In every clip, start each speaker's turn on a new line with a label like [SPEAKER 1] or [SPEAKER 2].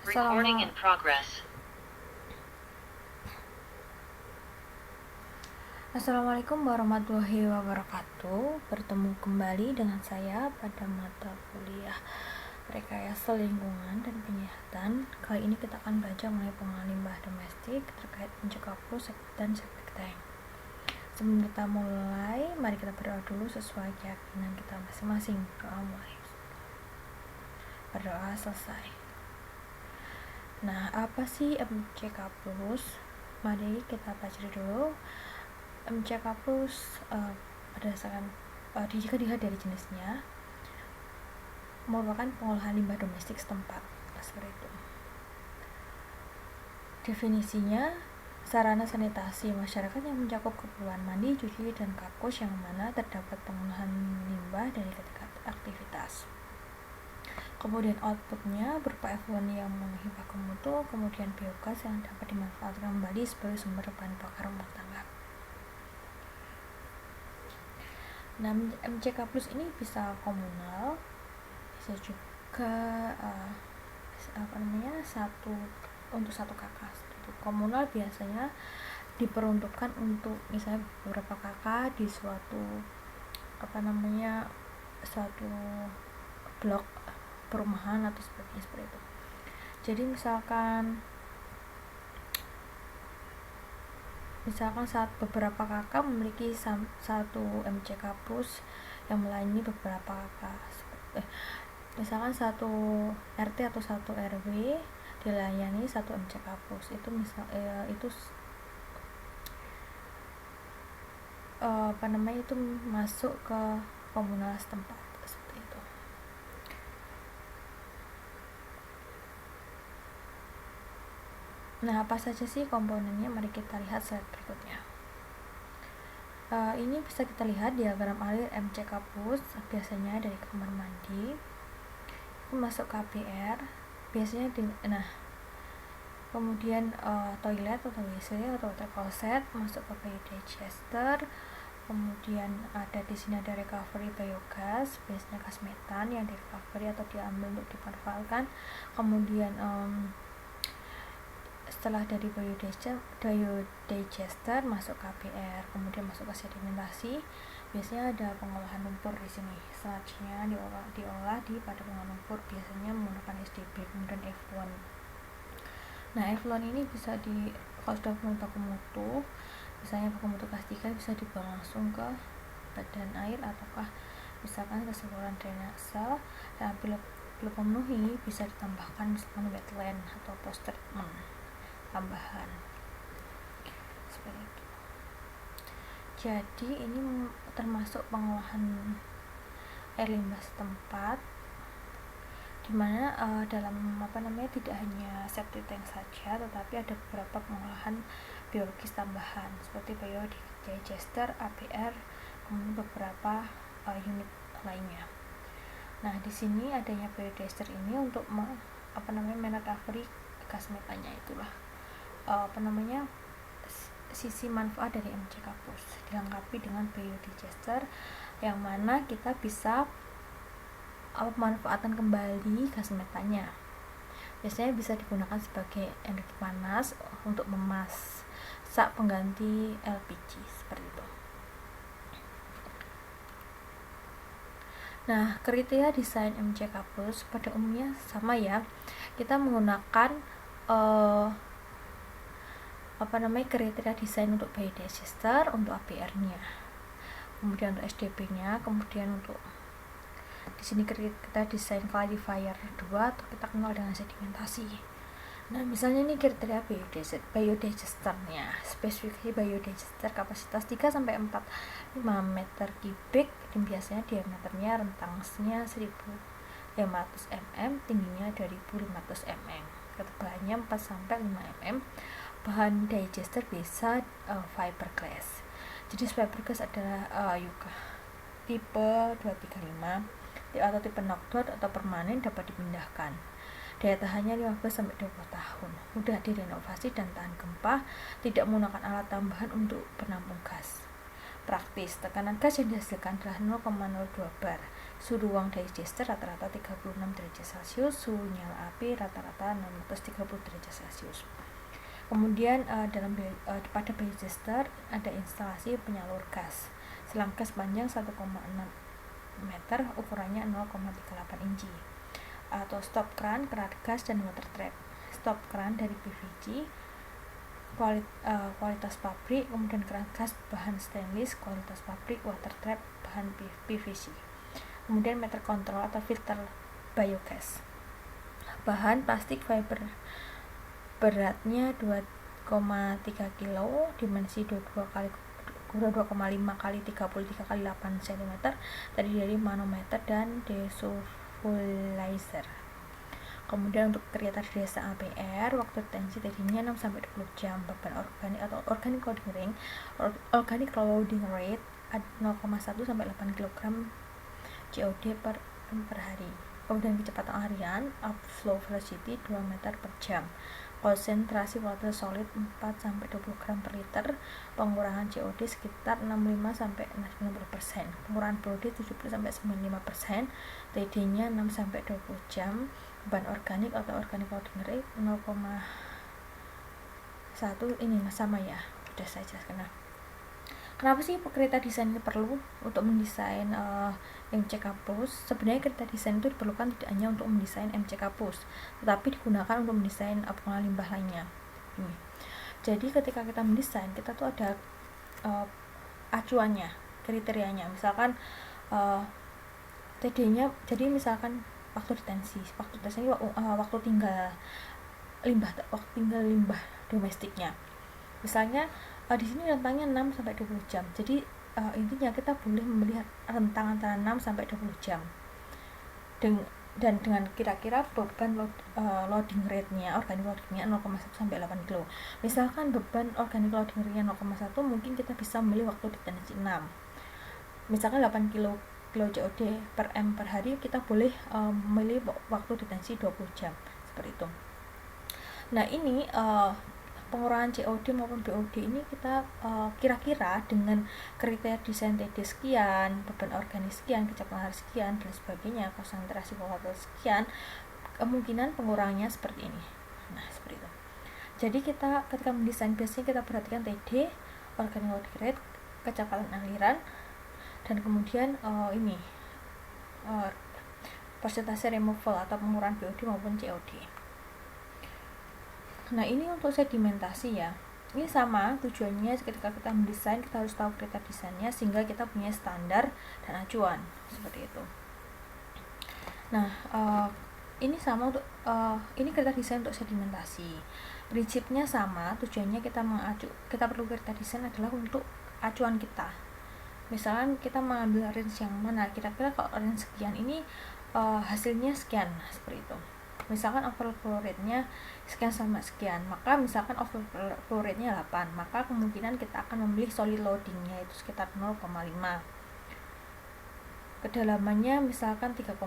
[SPEAKER 1] Recording in progress.
[SPEAKER 2] Assalamualaikum warahmatullahi wabarakatuh. Bertemu kembali dengan saya pada mata kuliah Rekayasa Lingkungan dan Penyihatan. Kali ini kita akan belajar mengenai pengolahan limbah domestik terkait mencegah flu dan septic tank. Sebelum kita mulai, mari kita berdoa dulu sesuai keyakinan kita masing-masing. Doa mulai. Berdoa selesai. Nah, apa sih MCK Plus? Mari kita pelajari dulu. MCK Plus berdasarkan jika dilihat dari jenisnya merupakan pengolahan limbah domestik setempat, seperti itu. Definisinya, sarana sanitasi masyarakat yang mencakup keperluan mandi, cuci, dan kakus yang mana terdapat pengolahan limbah dari ketika aktivitas. Kemudian outputnya berupa effluent yang memenuhi baku mutu, kemudian biogas yang dapat dimanfaatkan kembali sebagai sumber bahan bakar rumah tangga. Nah, MCK Plus ini bisa komunal, bisa juga untuk satu kakak. Komunal biasanya diperuntukkan untuk misalnya beberapa kakak di suatu suatu blok perumahan atau sebagainya, seperti itu. Jadi misalkan saat beberapa kakak memiliki satu MCK Plus yang melayani beberapa kakak, misalkan satu RT atau satu RW dilayani satu MCK Plus, itu itu masuk ke komunal setempat, seperti itu. Nah, apa saja sih komponennya? Mari kita lihat slide berikutnya. Ini bisa kita lihat diagram alir MCK Plus biasanya dari kamar mandi itu masuk ke APR biasanya kemudian toilet atau WC atau water closet masuk ke biodigester. Kemudian di sini ada recovery biogas, biasanya gas metan yang direcovery atau diambil untuk dimanfaatkan. Kemudian setelah dari biodigester masuk ke APR, kemudian masuk ke sedimentasi. Biasanya ada pengolahan lumpur di sini. Selanjutnya diolah pada pengolahan lumpur, biasanya menggunakan SDB, kemudian effluent. Nah, effluent ini bisa kalau sudah penuh baku mutu, misalnya baku mutu kelas 3, bisa dibuang langsung ke badan air ataukah misalkan ke saluran drainase. Dan apabila belum memenuhi, bisa ditambahkan misalkan wetland atau post treatment tambahan, seperti itu. Jadi ini termasuk pengolahan air limbah setempat, dimana tidak hanya septic tank saja, tetapi ada beberapa pengolahan biologis tambahan seperti biodigester, APR, kemudian beberapa unit lainnya. Nah, di sini adanya biodigester ini untuk recovery gas metannya, itulah sisi manfaat dari MCK Plus, dilengkapi dengan biodigester yang mana kita bisa memanfaatkan kembali gas metannya. Biasanya bisa digunakan sebagai energi panas untuk memasak pengganti LPG, seperti itu. Nah, kriteria desain MCK Plus pada umumnya sama ya. Kita menggunakan kriteria desain untuk biodigester, untuk APR-nya, kemudian untuk SDB-nya, kemudian untuk di sini kita desain clarifier 2 atau kita kenal dengan sedimentasi. Nah, misalnya ini kriteria biodigester-nya, spesifikasi biodigester kapasitas 3-4 meter kubik, dan biasanya diameternya rentangnya 1500 mm, tingginya 2500 mm, ketebalannya 4-5 mm. Bahan digester bisa fiberglass. Jadi fiberglass adalah yuka tipe 235 atau tipe knockdown atau permanen, dapat dipindahkan. Daya tahannya 15-20 tahun, mudah direnovasi dan tahan gempa, tidak menggunakan alat tambahan untuk penampung gas. Praktis, tekanan gas yang dihasilkan adalah 0,02 bar. Suhu ruang digester rata-rata 36 derajat Celcius, suhu nyala api rata-rata 630 derajat Celcius. Kemudian pada digester ada instalasi penyalur gas. Selang gas panjang 1,6 meter, ukurannya 0,38 inci. Atau stop kran, keran gas dan water trap. Stop kran dari PVC, kualitas pabrik, kemudian keran gas bahan stainless, kualitas pabrik, water trap bahan PVC. Kemudian meter kontrol atau filter biogas, bahan plastik fiber, beratnya 2,3 kg, dimensi 2,5 kali 33 kali 8 cm, terdiri dari manometer dan desulfulizer. Kemudian untuk kereta desa APR, waktu retensi tadinya 6-20 jam. Beban organik atau organic loading rate 0,1-8 kg COD per hari. Kemudian kecepatan harian upflow velocity 2 meter per jam. Konsentrasi volatile solid 4-20 gram per liter. Pengurangan COD sekitar 65-60%. Pengurangan BOD 70-95%. TD-nya 6-20 jam. Beban organik atau organic loading rate 0,1, ini sama ya, sudah saya jelaskan. Kenapa sih kereta desain ini perlu untuk mendesain MCK Plus? Sebenarnya kereta desain itu diperlukan tidak hanya untuk mendesain MCK Plus, tetapi digunakan untuk mendesain pengolahan limbah lainnya. Jadi ketika kita mendesain, kita tuh ada acuannya, kriterianya. Misalkan TD-nya, jadi misalkan waktu retensi ini waktu tinggal limbah domestiknya. Misalnya di sini rentangnya 6-20 jam. Jadi intinya kita boleh memilih rentang antara 6-20 jam. Dan dengan kira-kira beban loading rate-nya, organic loading-nya 0,1-8 kg. Misalkan beban organic loading rate-nya 0,1, mungkin kita bisa memilih waktu retensi 6. Misalkan 8 kg COD per M per hari, kita boleh memilih waktu retensi 20 jam. Seperti itu. Nah, ini pengurangan COD maupun BOD ini kita kira-kira dengan kriteria desain TD sekian, beban organik sekian, kecepatan sekian, dan sebagainya, konsentrasi volatile sekian, kemungkinan pengurangannya seperti ini. Nah, seperti itu. Jadi kita ketika mendesain biasanya kita perhatikan TD, organic loading rate, kecepatan aliran, dan kemudian persentase removal atau pengurangan BOD maupun COD. Nah, ini untuk sedimentasi ya. Ini sama tujuannya, ketika kita mendesain kita harus tahu kriteria desainnya sehingga kita punya standar dan acuan seperti itu. Nah, ini sama untuk ini kriteria desain untuk sedimentasi. Prinsipnya sama, tujuannya kita perlu kriteria desain adalah untuk acuan kita. Misalkan kita mengambil range yang mana, kira-kira kalau range sekian ini hasilnya sekian, seperti itu. Misalkan overflow rate-nya sekian sama sekian, maka misalkan overflow rate-nya 8, maka kemungkinan kita akan memilih solid loading-nya itu sekitar 0,5. Kedalamannya misalkan 3,5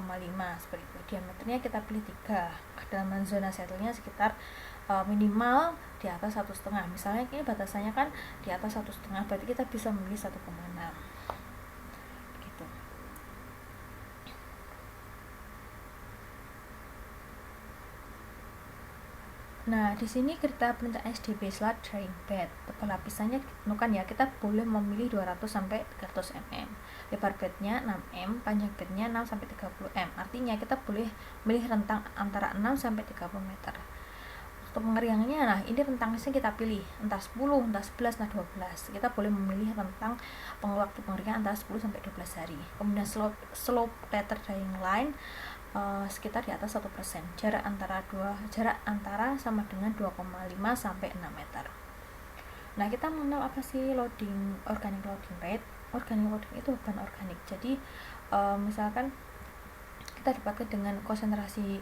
[SPEAKER 2] seperti itu. Diameternya kita pilih 3. Kedalaman zona settle-nya sekitar minimal di atas 1,5. Misalnya ini batasannya kan di atas 1,5, berarti kita bisa memilih 1,6. Gitu. Nah, di sini kita perintah SDP slot drying bed. Tebal lapisannya ditentukan ya, kita boleh memilih 200-300 mm. Lebar bednya 6 mm, panjang bednya 6-30 mm. Artinya kita boleh memilih rentang antara 6-30 meter. Waktu pengeringannya, nah ini rentangnya kita pilih entah 10, entah 11, entah 12. Kita boleh memilih rentang waktu pengeringan antara 10-12 hari. Kemudian slope letter drying line sekitar di atas 1%. Jarak antara sama dengan 2,5-6 meter. Nah, kita mengenal apa sih organic loading rate? Organic loading itu beban organik. Jadi misalkan kita dipakai dengan konsentrasi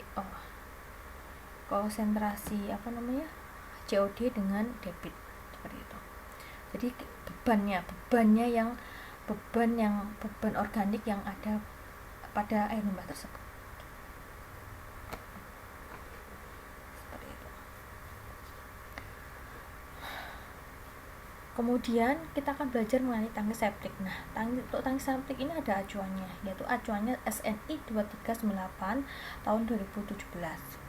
[SPEAKER 2] COD dengan debit seperti itu. Jadi beban organik yang ada pada air limbah tersebut. Kemudian kita akan belajar mengenai tangki septik. Nah, untuk tangki septik ini ada acuannya, yaitu acuannya SNI 2398 tahun 2017.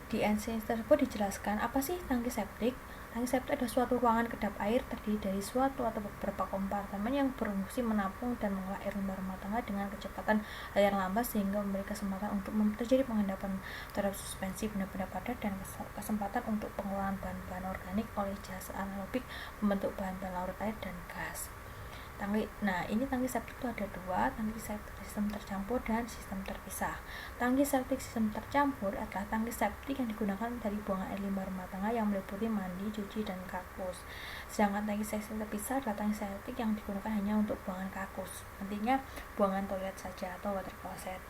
[SPEAKER 2] Di NC tersebut dijelaskan apa sih tangki septik. Tangki septik adalah suatu ruangan kedap air terdiri dari suatu atau beberapa kompartemen yang berfungsi menampung dan mengolah air limbah rumah tangga dengan kecepatan yang lambat sehingga memberi kesempatan untuk terjadi pengendapan terhadap suspensi benda-benda padat dan kesempatan untuk pengolahan bahan-bahan organik oleh jasa anaerobik membentuk bahan-bahan larut air dan gas. Nah, ini tangki septik itu ada dua, tangki septik sistem tercampur dan sistem terpisah. Tangki septik sistem tercampur adalah tangki septik yang digunakan dari buangan air limbah rumah tangga yang meliputi mandi, cuci, dan kakus. Sedangkan tangki septik terpisah adalah tangki septik yang digunakan hanya untuk buangan kakus, nantinya buangan toilet saja atau water closet.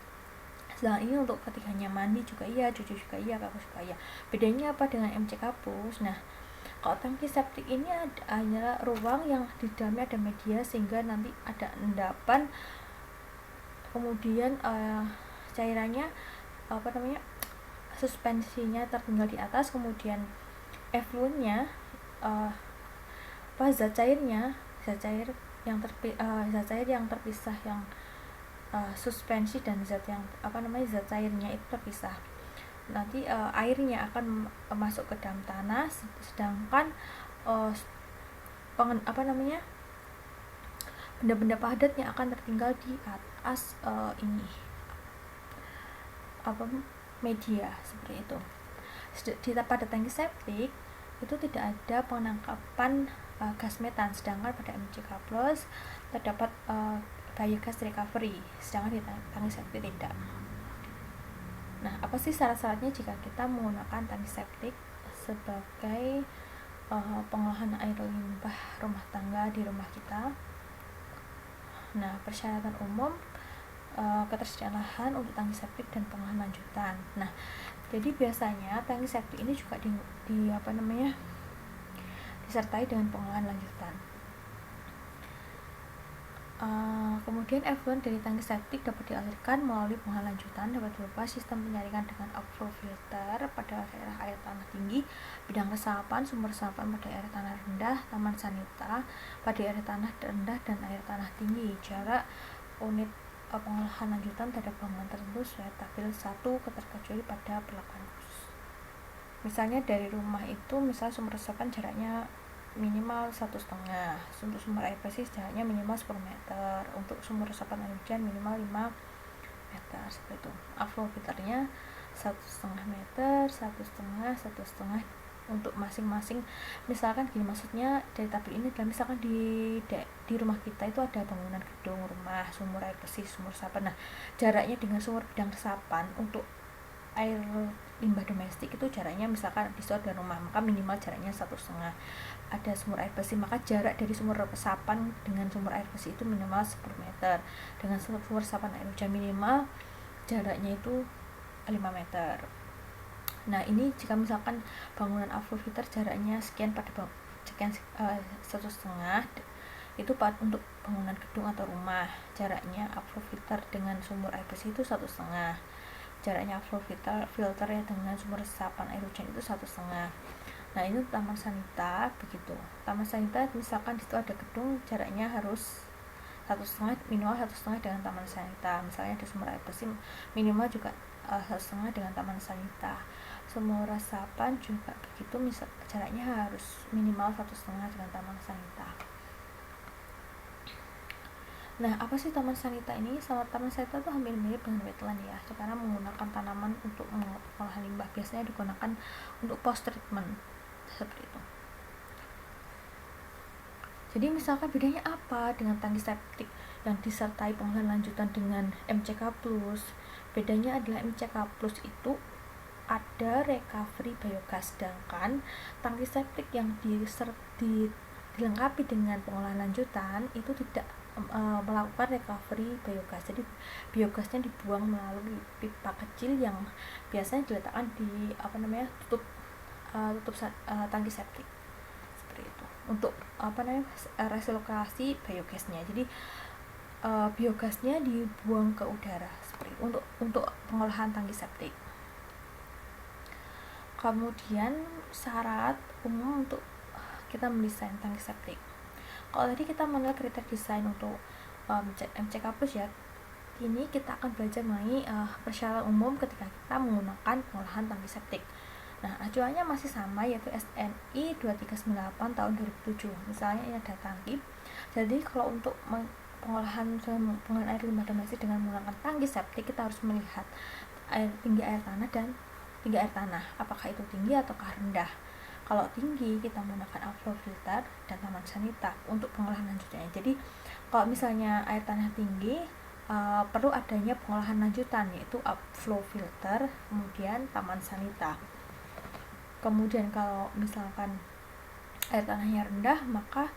[SPEAKER 2] Sedangkan ini untuk ketiganya mandi juga iya, cuci juga iya, kakus juga iya. Bedanya apa dengan MCK Plus? Nah, kalau tangki septik ini adalah ruang yang di dalamnya ada media sehingga nanti ada endapan, kemudian cairannya suspensinya tertinggal di atas, kemudian effluentnya zat cair yang terpisah, yang suspensi dan zat cairnya itu terpisah. Nanti airnya akan masuk ke dalam tanah, sedangkan benda-benda padat yang akan tertinggal di atas media seperti itu. Pada tangki septik itu tidak ada penangkapan gas metan, sedangkan pada MCK Plus terdapat biogas recovery, sedangkan di tangki septik tidak. Nah, apa sih syarat-syaratnya jika kita menggunakan tangki septik sebagai pengolahan air limbah rumah tangga di rumah kita? Nah, persyaratan umum, ketersediaan lahan untuk tangki septik dan pengolahan lanjutan. Nah, jadi biasanya tangki septik ini juga disertai dengan pengolahan lanjutan. Kemudian effluent dari tangki septik dapat dialirkan melalui pengolahan lanjutan, dapat berupa sistem penyaringan dengan outflow filter pada daerah air tanah tinggi, bidang resapan, sumber resapan pada air tanah rendah, taman sanita pada air tanah rendah dan air tanah tinggi. Jarak unit pengolahan lanjutan terhadap bangunan tertentu sesuai tabel 1 keterkecuali pada perlakuan khusus. Misalnya dari rumah itu, misal sumber resapan jaraknya minimal 1,5, untuk sumber air bersih jaraknya minimal 10 meter, untuk sumber resapan air hujan minimal 5 meter seperti itu. Outflow filternya 1,5 meter, 1,5 untuk masing-masing. Misalkan gini, maksudnya dari tabel ini adalah misalkan di rumah kita itu ada bangunan gedung rumah, sumur air bersih, sumur resapan. Nah, jaraknya dengan sumur bidang resapan untuk air limbah domestik itu jaraknya, misalkan di situ ada rumah, maka minimal jaraknya 1,5. Ada sumur air bersih, maka jarak dari sumur resapan dengan sumur air bersih itu minimal 10 meter. Dengan sumur resapan air hujan minimal jaraknya itu 5 meter. Nah, ini jika misalkan bangunan outflow filter jaraknya sekian pada sekian 1,5, itu untuk bangunan gedung atau rumah. Jaraknya outflow filter dengan sumur air bersih itu 1,5. Jaraknya outflow filter ya dengan sumber resapan air hujan itu 1,5. Nah, ini taman sanita begitu. Taman sanita misalkan di situ ada gedung, jaraknya harus 1,5, minimal 1,5 dengan taman sanita. Misalnya ada sumber air bersih, minimal juga 1,5 dengan taman sanita. Sumur resapan juga begitu, misal jaraknya harus minimal 1,5 dengan taman sanita. Nah, apa sih taman sanita ini? Taman sanita itu hampir mirip dengan wetland ya, karena menggunakan tanaman untuk pengolahan limbah. Biasanya digunakan untuk post treatment seperti itu. Jadi misalkan bedanya apa dengan tangki septik yang disertai pengolahan lanjutan dengan MCK Plus? Bedanya adalah MCK Plus itu ada recovery biogas, sedangkan tangki septik yang dilengkapi dengan pengolahan lanjutan itu tidak melakukan recovery biogas. Jadi biogasnya dibuang melalui pipa kecil yang biasanya diletakkan di tutup tangki septik seperti itu, untuk resilokasi biogasnya. Jadi biogasnya dibuang ke udara seperti itu, untuk pengolahan tangki septik. Kemudian syarat umum untuk kita mendesain tangki septik. Kalau tadi kita mengenal kriteria desain untuk MC Kampus ya, kini kita akan belajar mengenai persyaratan umum ketika kita menggunakan pengolahan tangki septik. Nah, acuannya masih sama, yaitu SNI 2398 tahun 2007. Misalnya ini ada tangki. Jadi kalau untuk pengolahan air limbah domestik dengan menggunakan tangki septik, kita harus melihat tinggi air tanah dan tinggi air tanah, apakah itu tinggi ataukah rendah. Kalau tinggi, kita menggunakan outflow filter dan taman sanita untuk pengolahan lanjutannya. Jadi kalau misalnya air tanah tinggi, perlu adanya pengolahan lanjutan, yaitu outflow filter, kemudian taman sanita. Kemudian kalau misalkan air tanahnya rendah, maka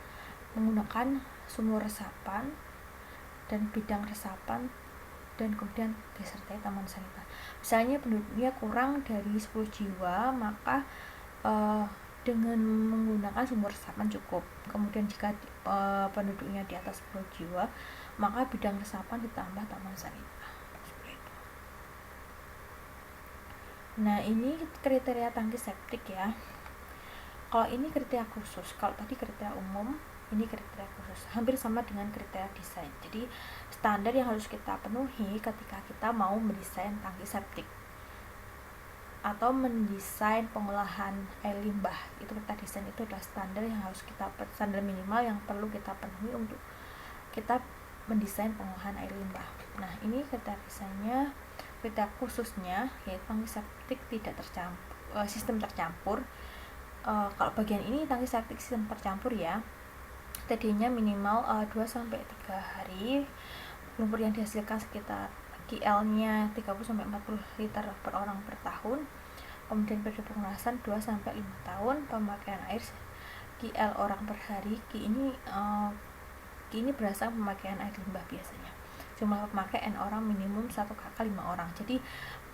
[SPEAKER 2] menggunakan sumur resapan dan bidang resapan, dan kemudian disertai taman sanita. Misalnya penduduknya kurang dari 10 jiwa, maka dengan menggunakan sumur resapan cukup. Kemudian jika penduduknya di atas 10 jiwa, maka bidang resapan ditambah taman sanita. Seperti itu. Nah, ini kriteria tangki septik ya. Kalau ini kriteria khusus, kalau tadi kriteria umum, ini kriteria khusus, hampir sama dengan kriteria desain. Jadi standar yang harus kita penuhi ketika kita mau mendesain tangki septik atau mendesain pengolahan air limbah, itu kita desain, itu adalah standar yang harus standar minimal yang perlu kita penuhi untuk kita mendesain pengolahan air limbah. Nah, ini kriteria desainnya. Kriteria khususnya yaitu tangki septik tidak tercampur, sistem tercampur. Kalau bagian ini tangki septik sistem tercampur ya, TD-nya minimal 2-3 hari, lumpur yang dihasilkan sekitar KL-nya 30-40 liter per orang per tahun, kemudian periode pengelasan 2-5 tahun, pemakaian air KL orang per hari. Ini berdasarkan pemakaian air limbah biasanya. Jumlah pemakai N orang minimum 1 kakak 5 orang. Jadi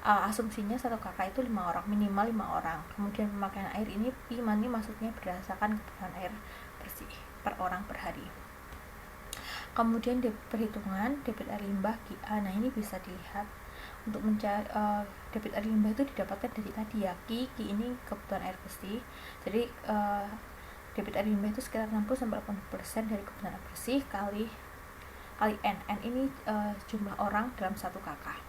[SPEAKER 2] asumsinya 1 kakak itu 5 orang, minimal 5 orang. Kemudian pemakaian air ini maksudnya berdasarkan kebutuhan air bersih per orang per hari. Kemudian perhitungan debit air limbah KA. Nah, ini bisa dilihat untuk mencari debit air limbah itu didapatkan dari tadi ya, Ki ini kebutuhan air bersih. Jadi debit air limbah itu sekitar 60-80% dari kebutuhan air bersih kali N. N ini jumlah orang dalam 1 kakak.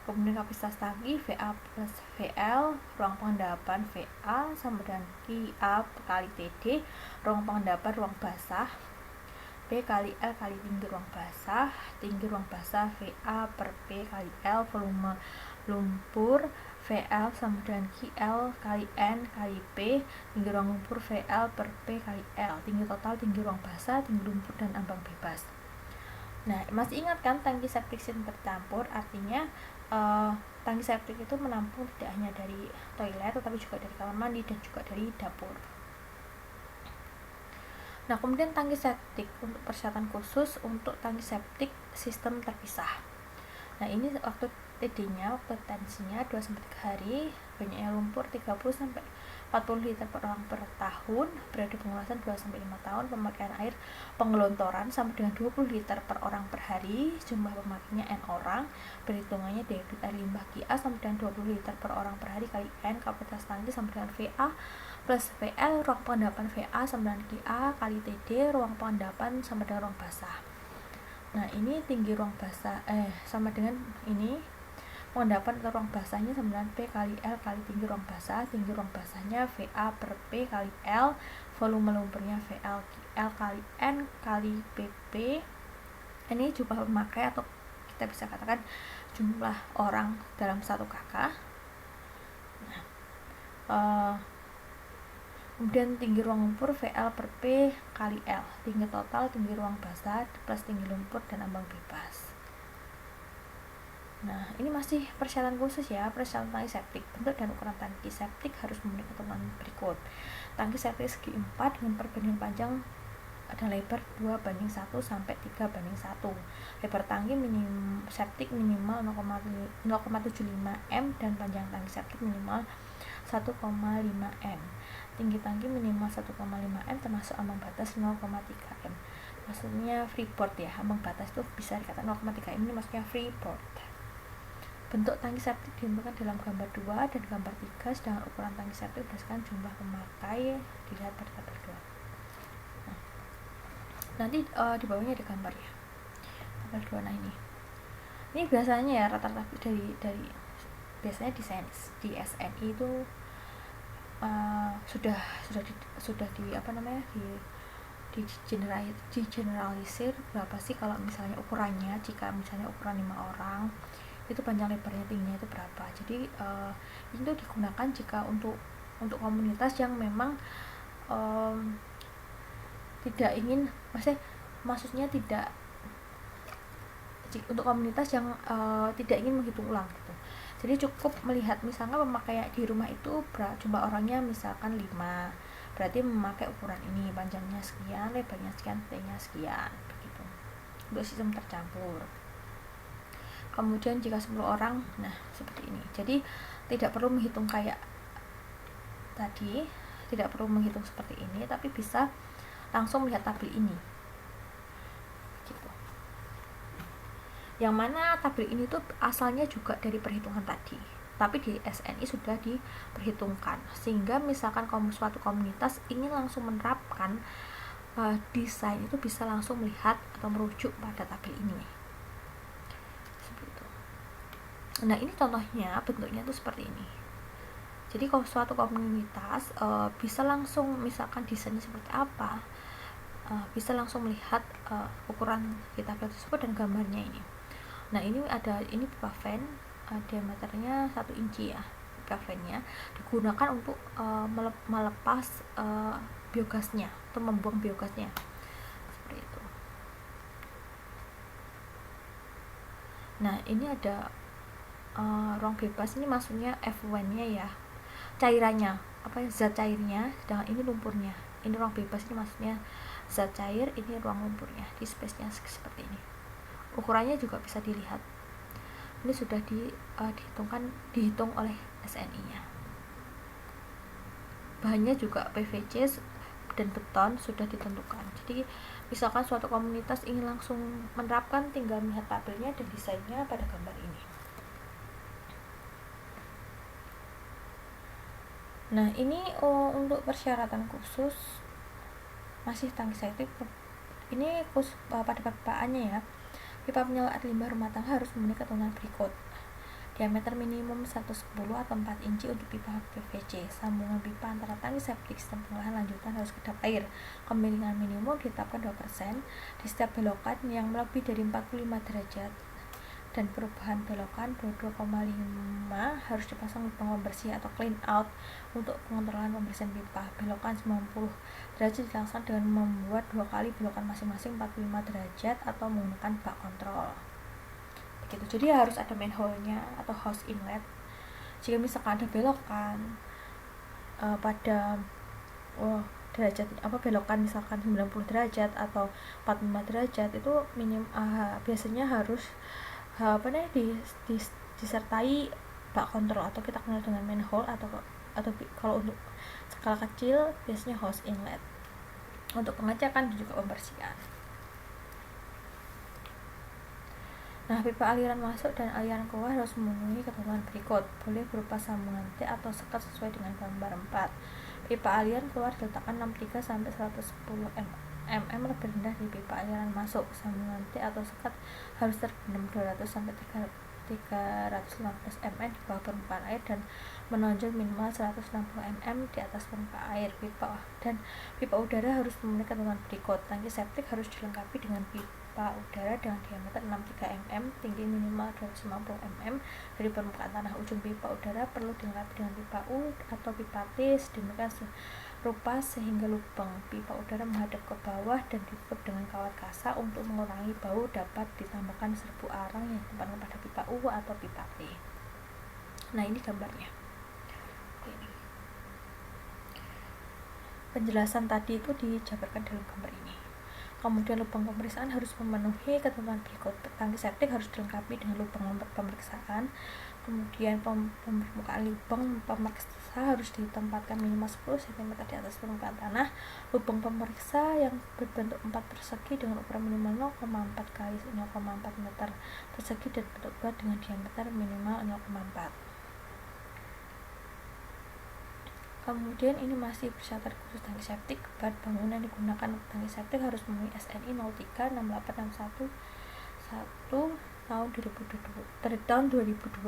[SPEAKER 2] Kemudian kapasitas tangki VA plus VL, ruang pengendapan VA sama dengan QA kali TD, ruang pengendapan ruang basah, P kali L kali tinggi ruang basah VA per P kali L, volume lumpur VL sama dengan QL kali N kali P, tinggi ruang lumpur VL per P kali L, tinggi total tinggi ruang basah, tinggi lumpur dan ambang bebas. Nah, masih ingat kan tangki septik sistem tercampur, artinya tangki septik itu menampung tidak hanya dari toilet tetapi juga dari kamar mandi dan juga dari dapur. Nah, kemudian tangki septik untuk persyaratan khusus untuk tangki septik sistem terpisah. Nah, ini waktu TD-nya, waktu tensinya 2-3 hari, banyaknya lumpur 30-40 liter per orang per tahun, periode pengelasan 2-5 tahun, pemakaian air pengelontoran sama dengan 20 liter per orang per hari, jumlah pemakainya N orang, perhitungannya debit air limbah KA sama dengan 20 liter per orang per hari kali N, kapasitas tangki sama dengan VA plus VL, ruang pengendapan VA sama dengan KA kali TD, ruang pengendapan sama dengan ruang basah. Nah, ini tinggi ruang basah sama dengan ini pengendapan atau ruang basahnya sama dengan P kali L kali tinggi ruang basahnya VA per P kali L, volume lumpurnya VL L kali N kali PP. Ini jumlah pemakai atau kita bisa katakan jumlah orang dalam 1 kakak. Nah, kemudian tinggi ruang lumpur VL per P kali L, tinggi total tinggi ruang basah plus tinggi lumpur dan ambang bebas. Nah, ini masih persyaratan khusus ya, persyaratan tangki septik. Bentuk dan ukuran tangki septik harus memenuhi ketentuan berikut. Tangki septik segi 4 dengan perbandingan panjang dan lebar 2:1 sampai 3:1. Lebar tangki septik minimal 0,75 m dan panjang tangki septik minimal 1,5 m. Tinggi tangki minimal 1,5 m termasuk ambang batas 0,3 m. Maksudnya freeboard ya, ambang batas itu bisa dikatakan 0,3 m, ini maksudnya freeboard. bentuk tangki septik ditentukan dalam gambar 2 dan gambar 3, sedangkan ukuran tangki septik berdasarkan jumlah pemakai dilihat pada tabel 2. Nah, nanti di bawahnya ada gambar ya, tabel 2. Nah ini biasanya ya rata-rata dari biasanya di SNI itu sudah di apa namanya di generalisir berapa sih kalau misalnya ukurannya. Jika misalnya ukuran 5 orang itu panjang lebarnya tingginya itu berapa. Jadi itu digunakan jika untuk komunitas yang memang tidak ingin, maksudnya tidak untuk komunitas yang tidak ingin menghitung ulang gitu. Jadi cukup melihat misalnya pemakaian di rumah itu jumlah orangnya misalkan 5, berarti memakai ukuran ini, panjangnya sekian, lebarnya sekian, tingginya sekian, begitu. Untuk sistem tercampur. Kemudian jika 10 orang, nah seperti ini. Jadi tidak perlu menghitung kayak tadi, tidak perlu menghitung seperti ini, tapi bisa langsung melihat tabel ini. Gitu. Yang mana tabel ini tuh asalnya juga dari perhitungan tadi, tapi di SNI sudah diperhitungkan, sehingga misalkan suatu komunitas ingin langsung menerapkan desain itu bisa langsung melihat atau merujuk pada tabel ini. Seperti itu. Nah ini contohnya, bentuknya tuh seperti ini. Jadi kalau suatu komunitas bisa langsung misalkan desainnya seperti apa, bisa langsung melihat ukuran di tabel tersebut dan gambarnya ini. Nah ini pipa fan, diameternya 1 inci ya. Pipa fan-nya digunakan untuk melepas biogasnya atau membuang biogasnya, seperti itu. Nah ini ada ruang bebas, ini maksudnya effluent-nya ya, cairannya, zat cairnya, sedangkan ini lumpurnya. Ini ruang bebas, ini maksudnya zat cair, ini ruang lumpurnya. Di space-nya seperti ini. Ukurannya juga bisa dilihat. Ini sudah dihitung oleh SNI-nya. Bahannya juga PVC dan beton sudah ditentukan. Jadi misalkan suatu komunitas ingin langsung menerapkan, tinggal melihat tabelnya dan desainnya pada gambar ini. Nah ini untuk persyaratan khusus masih tangki septik. Ini khusus pada pipaannya ya. Pipa penyaluran air limbah rumah tangga harus memenuhi ketentuan berikut. Diameter minimum 110 atau 4 inci untuk pipa PVC. Sambungan pipa antara tangki septik sistem pengolahan lanjutan harus kedap air. Kemiringan minimum ditetapkan 2% di setiap belokan yang melebihi dari 45 derajat. Dan perubahan belokan 22,5 harus dipasang lubang pembersih atau clean out untuk pengontrolan pembersihan pipa. Belokan 90 derajat dilaksanakan dengan membuat 2 kali belokan masing-masing 45 derajat atau menggunakan bak kontrol. Begitu. Jadi harus ada manhole-nya atau hose inlet. Jika misalkan ada belokan pada derajat belokan misalkan 90 derajat atau 45 derajat, itu biasanya harus disertai bak kontrol atau kita kenal dengan manhole atau kalau untuk skala kecil biasanya hose inlet untuk pengecekan dan juga pembersihan. Nah, pipa aliran masuk dan aliran keluar harus memenuhi ketentuan berikut. Boleh berupa sambungan T atau sekat sesuai dengan gambar 4. Pipa aliran keluar diletakkan 63 sampai 110 mm lebih rendah di pipa aliran masuk. Sambungan T atau sekat harus terbenam 200 sampai 315 mm di bawah permukaan air dan menonjol minimal 160 mm di atas permukaan air. Pipa udara harus memenuhi ketentuan berikut. Tangki septik harus dilengkapi dengan pipa udara dengan diameter 63 mm, tinggi minimal 250 mm dari permukaan tanah. Ujung pipa udara perlu dilengkapi dengan pipa U atau pipa T sedemikian rupa sehingga lubang pipa udara menghadap ke bawah dan ditutup dengan kawat kasa. Untuk mengurangi bau dapat ditambahkan serbuk arang yang ditempatkan pada pipa U atau pipa T. Nah ini gambarnya. Ini. Penjelasan tadi itu dijabarkan dalam gambar ini. Kemudian lubang pemeriksaan harus memenuhi ketentuan berikut. Tangki septik harus dilengkapi dengan lubang pemeriksaan. Kemudian permukaan lubang pemeriksa harus ditempatkan minimal 10 cm di atas permukaan tanah. Lubang pemeriksa yang berbentuk 4 persegi dengan ukuran minimal 0,4 kali 0,4 meter persegi dan bentuk bulat dengan diameter minimal 0,4. Kemudian ini masih bersyarat khusus tangki septik. Bahan bangunan yang digunakan untuk tangki septik harus memenuhi SNI 03 6861 tahun 2002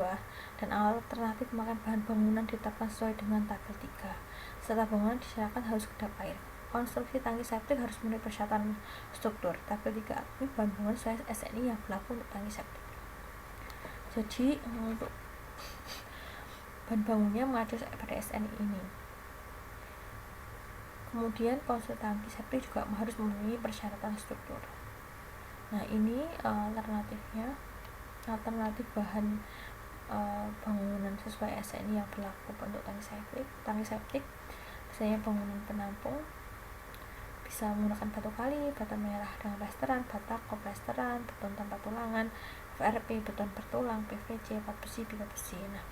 [SPEAKER 2] dan alternatif memakai bahan bangunan ditetapkan sesuai dengan tabel 3. Setelah bangunan disyaratkan harus kedap air. Konstruksi tangki septik harus memenuhi persyaratan struktur. Tabel 3 ini bahan bangunan sesuai SNI yang berlaku untuk tangki septik. Jadi untuk bahan bangunnya mengacu pada SNI ini. Kemudian konstruksi tangki septik juga harus memenuhi persyaratan struktur. Nah, ini alternatif bahan bangunan sesuai SNI yang berlaku untuk tangki septik. Misalnya bangunan penampung bisa menggunakan batu kali, bata merah dengan plesteran, bata koplesteran, beton tanpa tulangan, FRP, beton bertulang, PVC, pat besi, pipa besi. Nah,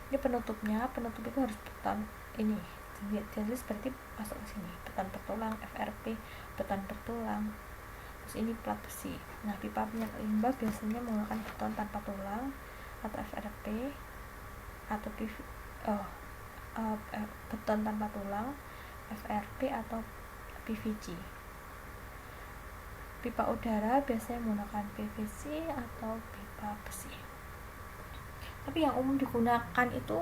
[SPEAKER 2] ini penutup itu harus beton ini. Jadi seperti masuk ke sini, beton bertulang, FRP, beton bertulang. Terus ini plat besi. Nah, pipa penyerap limbah biasanya menggunakan beton tanpa tulang atau FRP atau beton tanpa tulang, FRP atau PVC. Pipa udara biasanya menggunakan PVC atau pipa besi. Tapi yang umum digunakan itu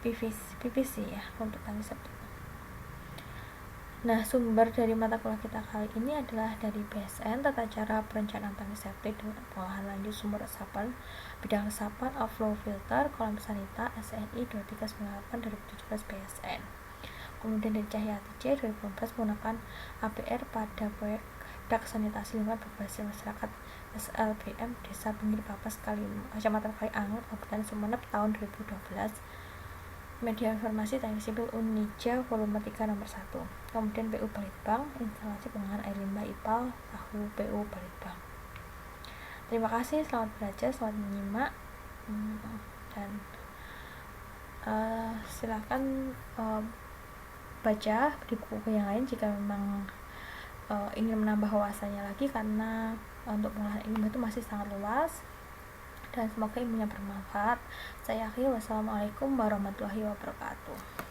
[SPEAKER 2] PVC ya untuk tangki septik. Nah, sumber dari mata kuliah kita kali ini adalah dari BSN, Tata Cara Perencanaan Tangki Septik dengan Pengolahan Lanjut Sumber Resapan, Bidang Resapan, Outflow Filter, Kolam Sanita, SNI 2398 2017 BSN. Kemudian dari Cahyati C 2015 menggunakan APR pada proyek dak sanitasi lingkungan berbasis masyarakat SLBM Desa Pinggir Papas Kecamatan Kalianget, Kabupaten Sumeneb tahun 2012. Media Informasi Teknik Sipil Unija volume 3 nomor 1. Kemudian PU Balitbang, instalasi pengolahan air limbah IPAL tahu PU Balitbang. Terima kasih, selamat belajar, selamat menyimak, dan silakan baca di buku yang lain jika memang ingin menambah wawasannya lagi, karena untuk pengolahan limbah itu masih sangat luas. Dan semoga ilmunya bermanfaat. Saya akhiri, wassalamualaikum warahmatullahi wabarakatuh.